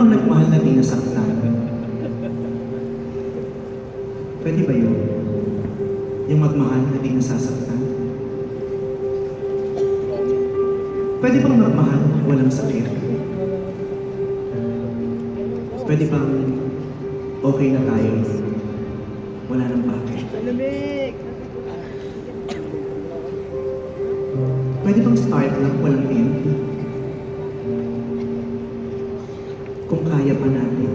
bang nagmahal na di nasaktan? Pwede ba yun? Yung magmahal na di nasasaktan? Pwede bang magmahal na walang sakit? Pwede bang okay na tayo? Wala nang bakit. Pwede bang start lang walang end? Kung kaya pa natin,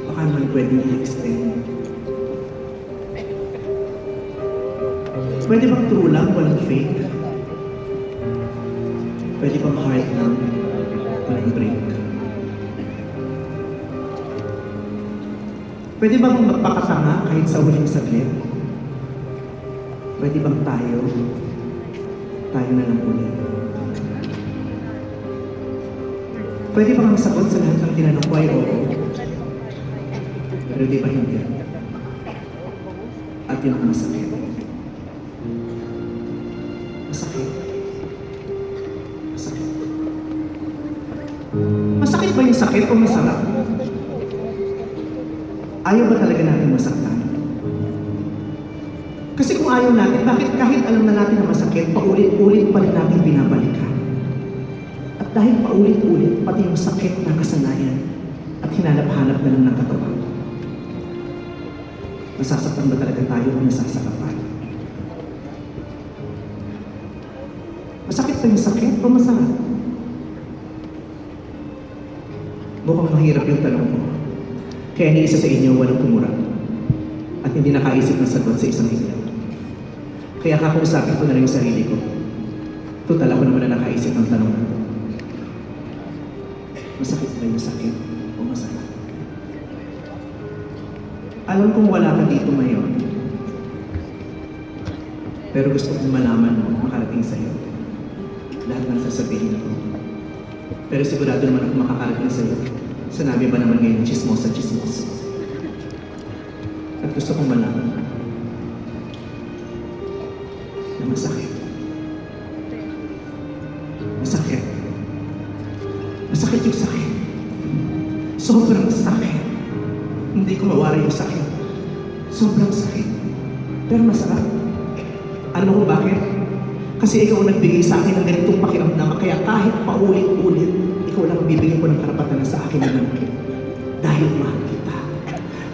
baka naman pwedeng i-extend. Pwede bang true lang walang fake? Pwede bang heart lang walang break? Pwede bang magpakatanga kahit sa huling saglit? Pwede bang tayo na lang ulit? Pwede bang ang sagot sa lahat ng tinanong ko ay oo? Pero di ba hindi? At yun ang masakit. Masakit. Masakit. Masakit ba yung sakit o masarap? Ayaw ba talaga natin masaktan? Kasi kung ayaw natin, bakit kahit alam na natin na masakit, paulit-ulit pa rin natin binabalikan? At dahil paulit-ulit, pati yung sakit na kasanayan at hinanap-hanap na lang ng katawan. Nasasaktan ba talaga tayo o nasasakapan? Masakit ba yung sakit o masarap? Mukhang mahirap yung tanong ko. Kaya ni isa sa inyo walang tumura at hindi nakaisip ng sagot sa isang ilaw. Kaya kakausapin ko na rin yung sarili ko. Total ako naman na nakaisip ng tanong na ito. Masakit ba yung sakit o masarap? Alam kong wala ka dito ngayon. Pero gusto kong malaman mo makarating sa'yo. Lahat ng sasabihin ko. Pero sigurado naman ako makakarating sa'yo. Sanabi ba naman ngayon chismosa? At gusto kong malaman na masakit. Masakit. Masakit yung sakit. Sobrang sakit. Hindi ko mawari yung sakit. Sobrang sakit. Pero masarap. Alam mo kung bakit? Kasi ikaw ang nagbigay sa akin ng ganitong pakiramdam. Kaya kahit paulit-ulit, ikaw lang bibigyan ko ng karapatan na sa akin na manakit. Dahil mahal kita.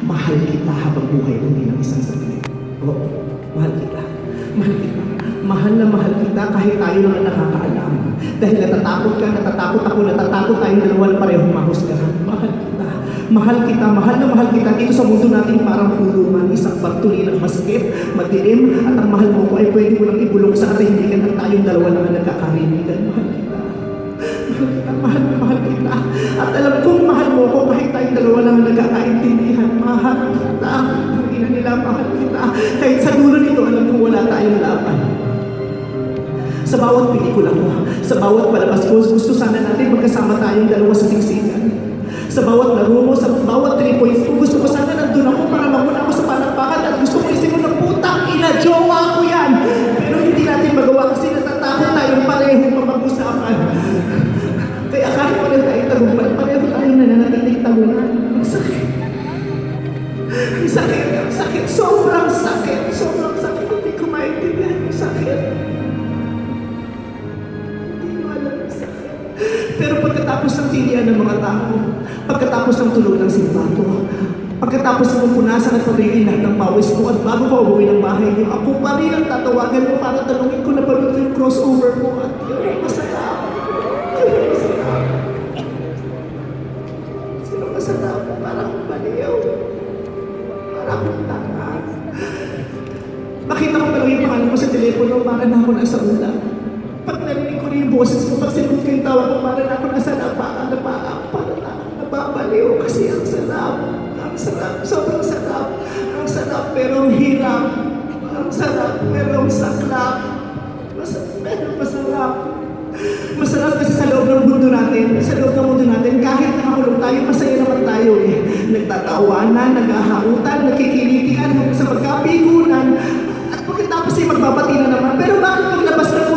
Mahal kita habang buhay ng hindi ng isang saglit. Oo, mahal kita. Mahal kita. Mahal na mahal kita kahit tayo lang ang nakakaalam. Dahil natatakot ka, natatakot ako, natatakot tayong dalawa na parehong mahusgahan. Mahal kita. Mahal kita. Mahal na mahal kita. Dito sa mundo natin parang kulungan. Isang pagtuli ng masikip, madilim, at ang mahal mo ko ay pwede mo lang ibulong sa katahimikan at tayong dalawa lang ang nagkakarinigan. Mahal kita. Mahal kita. Mahal na mahal kita. At alam kong mahal mo ko kahit tayong dalawa lang ang nagkakaintindihan. Mahal kita. Ang ina nila, mahal kita. Kahit sa dulo nito, alam kong wala tayong laban. Sa bawat pelikula ko, sa bawat palabas ko, gusto sana natin magkasama tayong dalawa sa siksikan. Sa bawat laro mo, sa bawat 3 points ko, gusto ko sana nandun ako para mamuna ako sa palakpakan at gusto ko isipon ng putang ina, jowa ko yan! Pero hindi natin magawa kasi natatakot tayong parehong mapag-usapan. Kaya kahit pareho tayong tagumpay, pareho tayong nananatiling tagunan. Ang sakit. Ang sakit. Ang sakit. Sobrang sakit. Sobrang sakit. Hindi ko maintindihan yung sakit. Pero pagkatapos ng tilian ng mga tao, pagkatapos ng tulog ng simpato, pagkatapos ng punasan at pagiging lahat ng pawis ko at bago ko umuwi ng bahay niyo, ako pa rin ang tatawagan mo para tanungin ko na panood yung crossover mo at yun ang masarap. Yun ang masarap. Sino masarap? Para akong baliw. Para akong tanga. Makita ko pa lang yung pangalan mo sa telepono para na ako nasa ulam. Pag narinig ko rin yung boses mo, pag sinunod ko yung tawag ko, para na ako nasa napaan, para na ako nababaliw kasi ang sarap. Ang sarap, sobrang sarap. Ang sarap pero ang hirap. Ang sarap pero ang saklap. Pero masarap. Masarap kasi sa loob ng mundo natin, kahit nakakulong tayo, masaya naman tayo eh. Nagtatawanan,